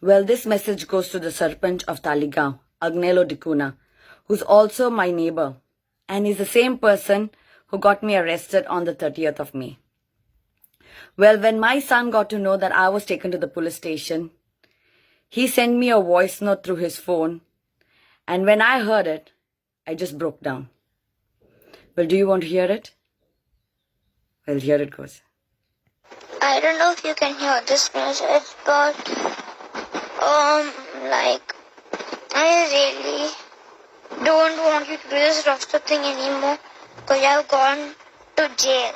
Well, this message goes to the Sarpanch of Taligaon, Agnelo Dikuna, who's also my neighbor, and he's the same person who got me arrested on the 30th of May. Well, when my son got to know that I was taken to the police station, he sent me a voice note through his phone, and when I heard it, I just broke down. Well, do you want to hear it? Well, here it goes. I don't know if you can hear this message, but I really don't want you to do this roster thing anymore, because you have gone to jail.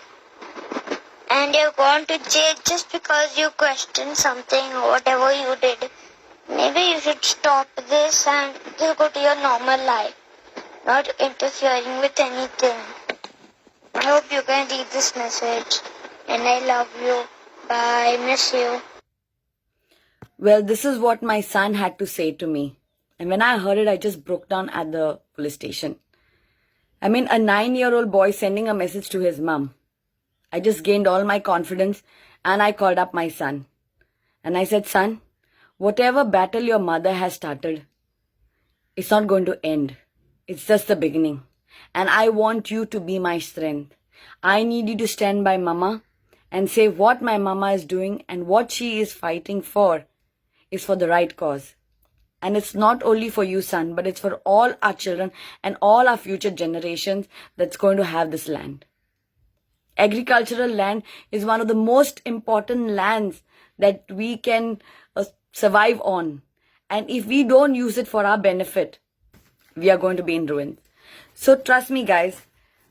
And you've gone to jail just because you questioned something or whatever you did. Maybe you should stop this and just go to your normal life, not interfering with anything. I hope you can read this message, and I love you. Bye, miss you. Well, this is what my son had to say to me. And when I heard it, I just broke down at the police station. I mean, a 9-year-old boy sending a message to his mom. I just gained all my confidence and I called up my son. And I said, son, whatever battle your mother has started, it's not going to end. It's just the beginning. And I want you to be my strength. I need you to stand by mama and say what my mama is doing and what she is fighting for is for the right cause. And it's not only for you, son, but it's for all our children and all our future generations that's going to have this land. Agricultural land is one of the most important lands that we can survive on. And if we don't use it for our benefit, we are going to be in ruins. So trust me, guys,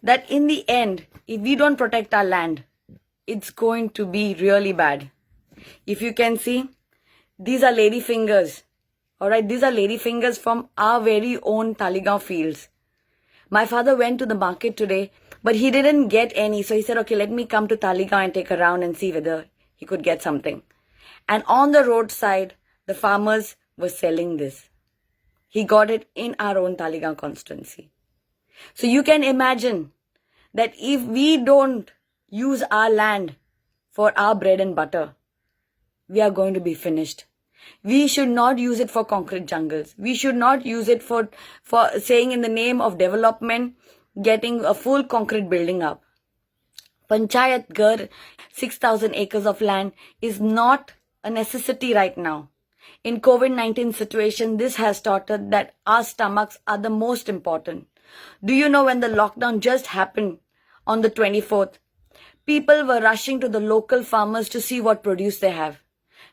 that in the end, if we don't protect our land, it's going to be really bad. If you can see, these are lady fingers. Alright, these are lady fingers from our very own Taligaon fields. My father went to the market today, but he didn't get any. So he said, okay, let me come to Taligaon and take a round and see whether he could get something. And on the roadside, the farmers were selling this. He got it in our own Taligaon constituency. So you can imagine that if we don't use our land for our bread and butter, we are going to be finished. We should not use it for concrete jungles. We should not use it for saying in the name of development, getting a full concrete building up. Panchayat Ghar, 6,000 acres of land is not a necessity right now. In COVID-19 situation, this has taught us that our stomachs are the most important. Do you know when the lockdown just happened on the 24th? People were rushing to the local farmers to see what produce they have.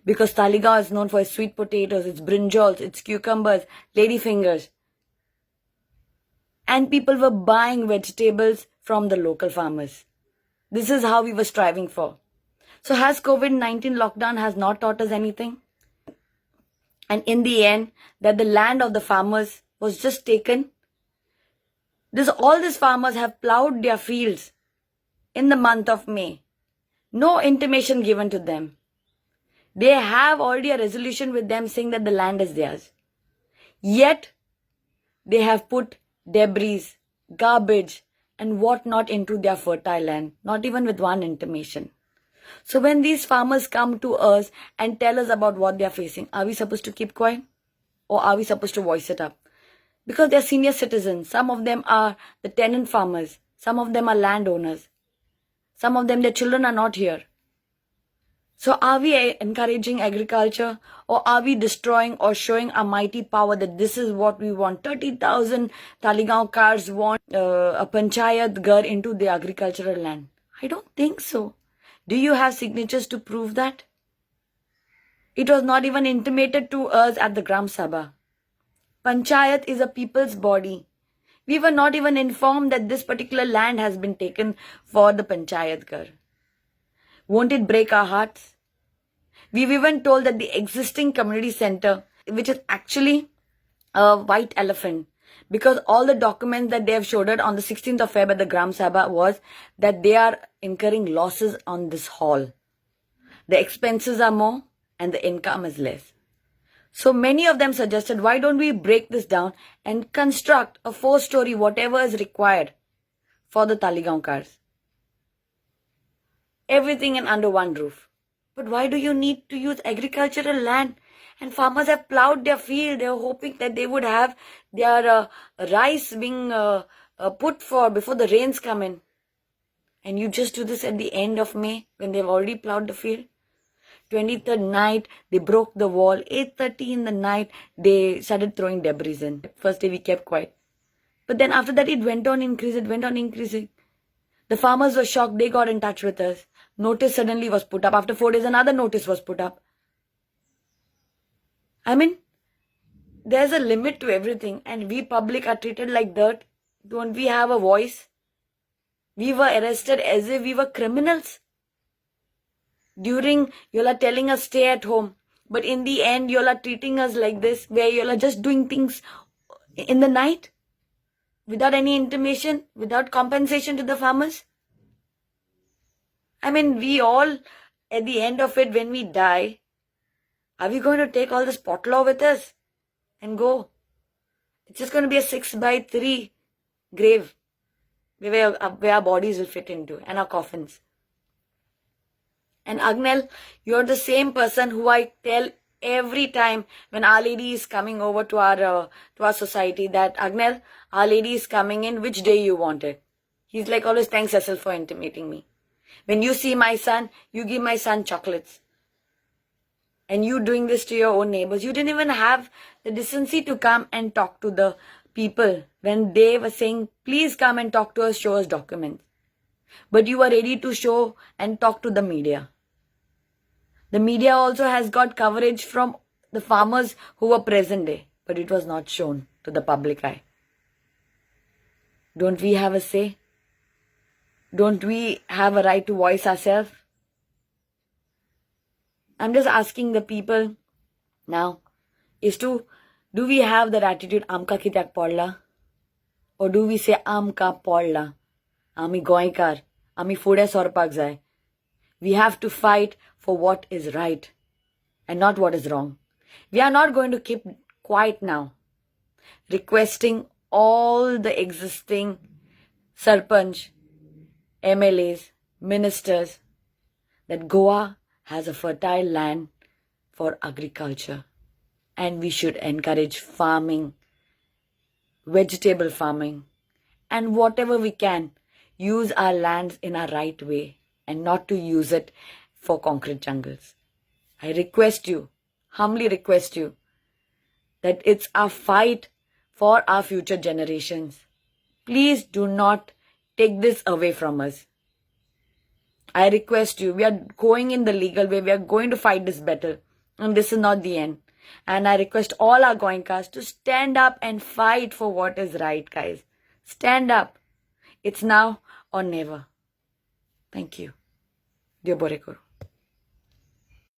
Because Taligaon is known for its sweet potatoes, its brinjals, its cucumbers, ladyfingers. And people were buying vegetables from the local farmers. This is how we were striving for. So has COVID-19 lockdown has not taught us anything? And in the end, that the land of the farmers was just taken. All these farmers have plowed their fields in the month of May. No intimation given to them. They have already a resolution with them saying that the land is theirs. Yet, they have put debris, garbage, and whatnot into their fertile land, not even with one intimation. So when these farmers come to us and tell us about what they are facing, are we supposed to keep quiet? Or are we supposed to voice it up? Because they are senior citizens. Some of them are the tenant farmers. Some of them are landowners. Some of them, their children are not here. So are we encouraging agriculture, or are we destroying or showing a mighty power that this is what we want? 30,000 Taligaon cars want a Panchayat Ghar into the agricultural land. I don't think so. Do you have signatures to prove that? It was not even intimated to us at the Gram Sabha. Panchayat is a people's body. We were not even informed that this particular land has been taken for the Panchayat Ghar. Won't it break our hearts? We've even told that the existing community center, which is actually a white elephant, because all the documents that they have showed it on the 16th of Feb at the Gram Sabha was that they are incurring losses on this hall. The expenses are more and the income is less. So many of them suggested, why don't we break this down and construct a 4-story, whatever is required for the Taligaon cars. Everything in under one roof. But why do you need to use agricultural land And farmers have plowed their field. They were hoping that they would have their rice being put for before the rains come in. And you just do this at the end of May when they've already plowed the field. 23rd night, they broke the wall. 8:30 in the night, they started throwing debris in. First day we kept quiet. But then after that, it went on increasing. The farmers were shocked. They got in touch with us. Notice suddenly was put up. After 4 days, another notice was put up. I mean, there's a limit to everything. And we public are treated like dirt. Don't we have a voice? We were arrested as if we were criminals. During, you are telling us stay at home. But in the end, you are treating us like this, where you are just doing things in the night. Without any intimation, without compensation to the farmers. I mean, we all, at the end of it, when we die, are we going to take all this pot law with us and go? It's just going to be a 6x3 grave where our bodies will fit into and our coffins. And Agnel, you're the same person who I tell every time when Our Lady is coming over to our society that, Agnel, Our Lady is coming in, which day you want it? He's like always, thanks Cecil for intimating me. When you see my son, you give my son chocolates. And you doing this to your own neighbors. You didn't even have the decency to come and talk to the people when they were saying, please come and talk to us, show us documents. But you were ready to show and talk to the media. The media also has got coverage from the farmers who were present there, but it was not shown to the public eye. Don't we have a say? Don't we have a right to voice ourselves? I'm just asking the people now, do we have that attitude, amka kitak podla? Or do we say, amka podla? Ami goikar, ami fude sorpak jai. We have to fight for what is right and not what is wrong. We are not going to keep quiet now, requesting all the existing sarpanch, MLAs, ministers, that Goa has a fertile land for agriculture and we should encourage farming, vegetable farming, and whatever we can, use our lands in a right way and not to use it for concrete jungles. I request you, humbly request you, that it's a fight for our future generations. Please do not take this away from us. I request you, we are going in the legal way, we are going to fight this battle, and this is not the end. And I request all our Goenkas to stand up and fight for what is right, guys. Stand up. It's now or never. Thank you. Diyo Bore Koro.